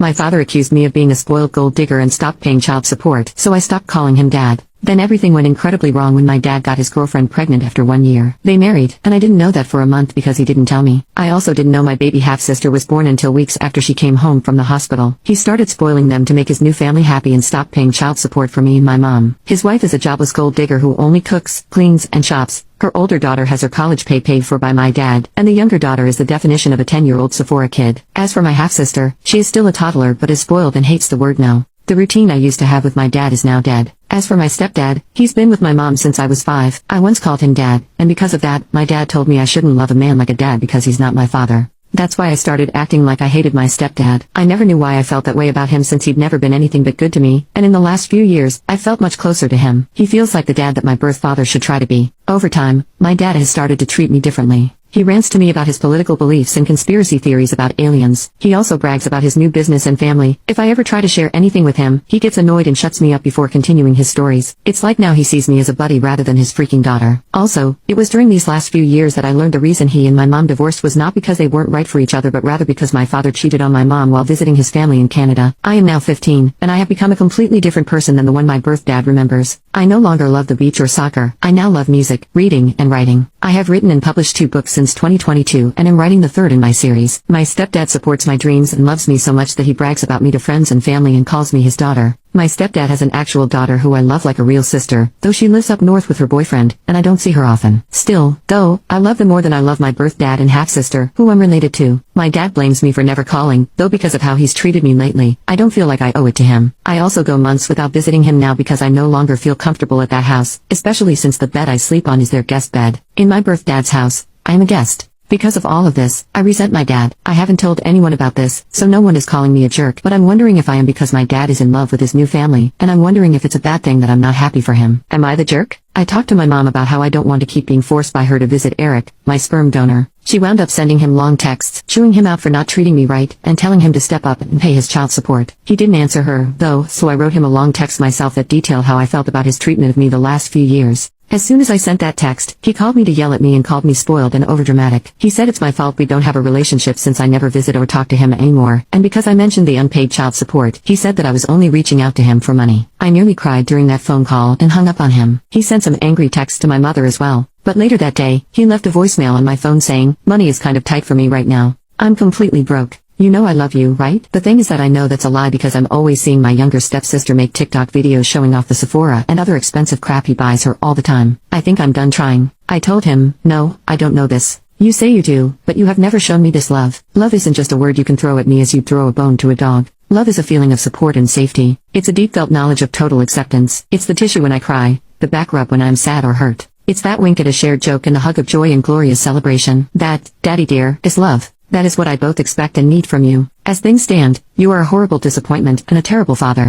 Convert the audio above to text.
My father accused me of being a spoiled gold digger and stopped paying child support, so I stopped calling him dad. Then everything went incredibly wrong when my dad got his girlfriend pregnant after 1 year. They married, and I didn't know that for a month because he didn't tell me. I also didn't know my baby half-sister was born until weeks after she came home from the hospital. He started spoiling them to make his new family happy and stopped paying child support for me and my mom. His wife is a jobless gold digger who only cooks, cleans, and shops. Her older daughter has her college paid for by my dad, and the younger daughter is the definition of a 10-year-old Sephora kid. As for my half-sister, she is still a toddler but is spoiled and hates the word no. The routine I used to have with my dad is now dead. As for my stepdad, he's been with my mom since I was 5. I once called him dad, and because of that, my dad told me I shouldn't love a man like a dad because he's not my father. That's why I started acting like I hated my stepdad. I never knew why I felt that way about him since he'd never been anything but good to me, and in the last few years, I felt much closer to him. He feels like the dad that my birth father should try to be. Over time, my dad has started to treat me differently. He rants to me about his political beliefs and conspiracy theories about aliens. He also brags about his new business and family. If I ever try to share anything with him, he gets annoyed and shuts me up before continuing his stories. It's like now he sees me as a buddy rather than his freaking daughter. Also, it was during these last few years that I learned the reason he and my mom divorced was not because they weren't right for each other but rather because my father cheated on my mom while visiting his family in Canada. I am now 15, and I have become a completely different person than the one my birth dad remembers. I no longer love the beach or soccer. I now love music, reading, and writing. I have written and published 2 books since 2022 and am writing the 3rd in my series. My stepdad supports my dreams and loves me so much that he brags about me to friends and family and calls me his daughter. My stepdad has an actual daughter who I love like a real sister, though she lives up north with her boyfriend, and I don't see her often. Still, though, I love them more than I love my birth dad and half-sister, who I'm related to. My dad blames me for never calling, though because of how he's treated me lately, I don't feel like I owe it to him. I also go months without visiting him now because I no longer feel comfortable at that house, especially since the bed I sleep on is their guest bed. In my birth dad's house, I am a guest. Because of all of this, I resent my dad. I haven't told anyone about this, so no one is calling me a jerk, but I'm wondering if I am because my dad is in love with his new family, and I'm wondering if it's a bad thing that I'm not happy for him. Am I the jerk? I talked to my mom about how I don't want to keep being forced by her to visit Eric, my sperm donor. She wound up sending him long texts, chewing him out for not treating me right, and telling him to step up and pay his child support. He didn't answer her, though, so I wrote him a long text myself that detailed how I felt about his treatment of me the last few years. As soon as I sent that text, he called me to yell at me and called me spoiled and overdramatic. He said it's my fault we don't have a relationship since I never visit or talk to him anymore, and because I mentioned the unpaid child support, he said that I was only reaching out to him for money. I nearly cried during that phone call and hung up on him. He sent some angry texts to my mother as well. But later that day, he left a voicemail on my phone saying, "Money is kind of tight for me right now. I'm completely broke. You know I love you, right?" The thing is that I know that's a lie because I'm always seeing my younger stepsister make TikTok videos showing off the Sephora and other expensive crap he buys her all the time. I think I'm done trying. I told him, "No, I don't know this. You say you do, but you have never shown me this love. Love isn't just a word you can throw at me as you'd throw a bone to a dog. Love is a feeling of support and safety. It's a deep felt knowledge of total acceptance. It's the tissue when I cry, the back rub when I'm sad or hurt. It's that wink at a shared joke and the hug of joy and glorious celebration. That, Daddy dear, is love. That is what I both expect and need from you. As things stand, you are a horrible disappointment and a terrible father."